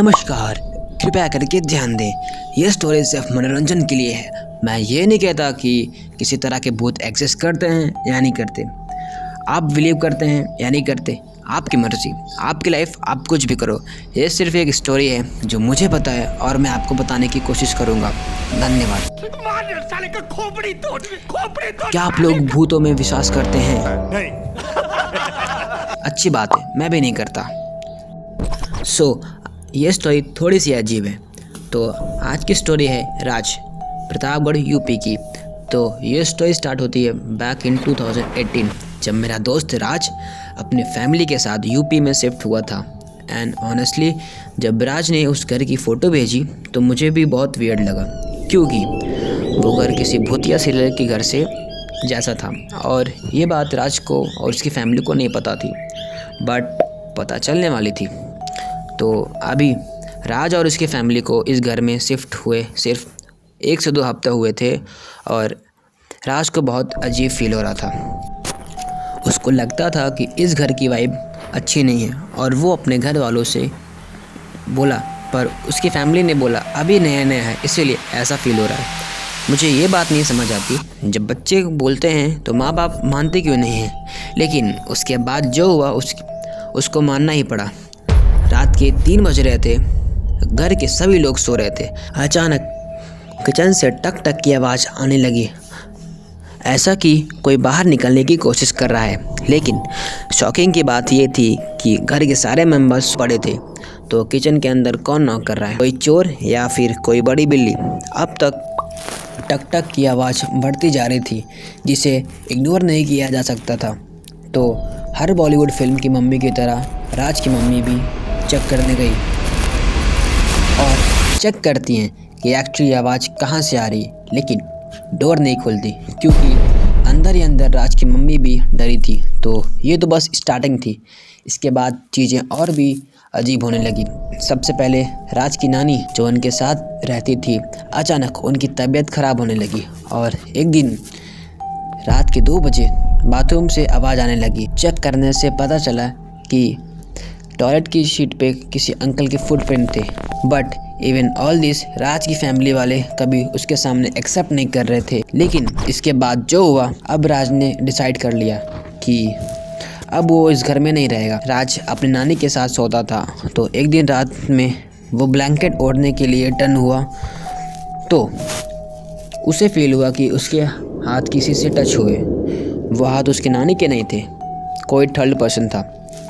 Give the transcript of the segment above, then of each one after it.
नमस्कार, कृपया करके ध्यान दें। यह स्टोरी सिर्फ मनोरंजन के लिए है। मैं ये नहीं कहता कि किसी तरह के भूत एग्जिस्ट करते हैं या नहीं करते। आप बिलीव करते हैं या नहीं करते, आपकी मर्जी, आपकी लाइफ, आप कुछ भी करो। ये सिर्फ एक स्टोरी है जो मुझे पता है और मैं आपको बताने की कोशिश करूँगा। धन्यवाद। क्या आप लोग भूतों में विश्वास करते हैं? अच्छी बात है, मैं भी नहीं करता। ये स्टोरी थोड़ी सी अजीब है। तो आज की स्टोरी है राज, प्रतापगढ़ यूपी की। तो ये स्टोरी स्टार्ट होती है बैक इन 2018, जब मेरा दोस्त राज अपने फैमिली के साथ यूपी में शिफ्ट हुआ था। एंड ऑनेस्टली जब राज ने उस घर की फ़ोटो भेजी तो मुझे भी बहुत वियर्ड लगा, क्योंकि वो घर किसी भूतिया सीरियल के घर से जैसा था। और ये बात राज को और उसकी फैमिली को नहीं पता थी, बट पता चलने वाली थी। तो अभी राज और उसकी फैमिली को इस घर में शिफ्ट हुए सिर्फ 1 से 2 हफ्ते हुए थे और राज को बहुत अजीब फील हो रहा था। उसको लगता था कि इस घर की वाइब अच्छी नहीं है और वो अपने घर वालों से बोला, पर उसकी फैमिली ने बोला अभी नया नया है इसीलिए ऐसा फील हो रहा है। मुझे ये बात नहीं समझ आती, जब बच्चे बोलते हैं तो माँ बाप मानते क्यों नहीं हैं, लेकिन उसके बाद जो हुआ उसको मानना ही पड़ा। रात के 3 बज रहे थे, घर के सभी लोग सो रहे थे। अचानक किचन से टक टक की आवाज़ आने लगी, ऐसा कि कोई बाहर निकलने की कोशिश कर रहा है। लेकिन शॉकिंग की बात ये थी कि घर के सारे मेंबर्स पड़े थे। तो किचन के अंदर कौन नॉक कर रहा है, कोई चोर या फिर कोई बड़ी बिल्ली? अब तक टक टक की आवाज़ बढ़ती जा रही थी, जिसे इग्नोर नहीं किया जा सकता था। तो हर बॉलीवुड फिल्म की मम्मी की तरह राज की मम्मी भी चेक करने गई और चेक करती हैं कि एक्चुअली आवाज़ कहाँ से आ रही है, लेकिन डोर नहीं खुलती, क्योंकि अंदर ही अंदर राज की मम्मी भी डरी थी। तो ये तो बस स्टार्टिंग थी, इसके बाद चीज़ें और भी अजीब होने लगी। सबसे पहले राज की नानी जो उनके साथ रहती थी, अचानक उनकी तबीयत ख़राब होने लगी और एक दिन रात के 2 बजे बाथरूम से आवाज़ आने लगी। चेक करने से पता चला कि टॉयलेट की शीट पे किसी अंकल के फुटप्रिंट थे। बट इवन ऑल दिस राज की फैमिली वाले कभी उसके सामने एक्सेप्ट नहीं कर रहे थे। लेकिन इसके बाद जो हुआ, अब राज ने डिसाइड कर लिया कि अब वो इस घर में नहीं रहेगा। राज अपनी नानी के साथ सोता था, तो एक दिन रात में वो ब्लैंकेट ओढ़ने के लिए टर्न हुआ तो उसे फील हुआ कि उसके हाथ किसी से टच हुए। वो हाथ उसकी नानी के नहीं थे, कोई थर्ड पर्सन था।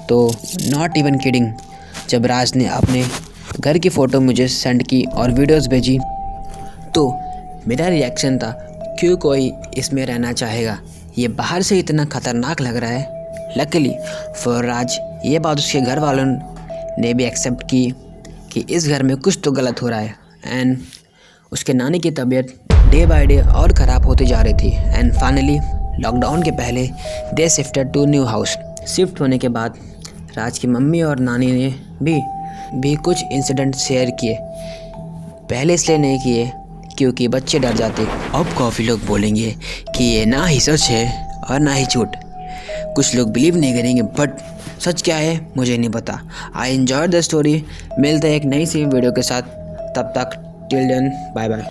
तो नॉट इवन किडिंग, जब राज ने अपने घर की फ़ोटो मुझे सेंड की और वीडियोस भेजी तो मेरा रिएक्शन था, क्यों कोई इसमें रहना चाहेगा, ये बाहर से इतना ख़तरनाक लग रहा है। लकीली फॉर राज ये बात उसके घर वालों ने भी एक्सेप्ट की कि इस घर में कुछ तो गलत हो रहा है। एंड उसके नानी की तबीयत डे बाय डे और ख़राब होती जा रही थी। एंड फाइनली लॉकडाउन के पहले they shifted to new house. Shift होने के बाद राज की मम्मी और नानी ने भी कुछ इंसिडेंट शेयर किए। पहले इसलिए नहीं किए क्योंकि बच्चे डर जाते। अब काफ़ी लोग बोलेंगे कि ये ना ही सच है और ना ही झूठ। कुछ लोग बिलीव नहीं करेंगे, बट सच क्या है मुझे नहीं पता। I enjoy the story. मिलते हैं एक नई सी वीडियो के साथ, तब तक टिल देन बाय बाय।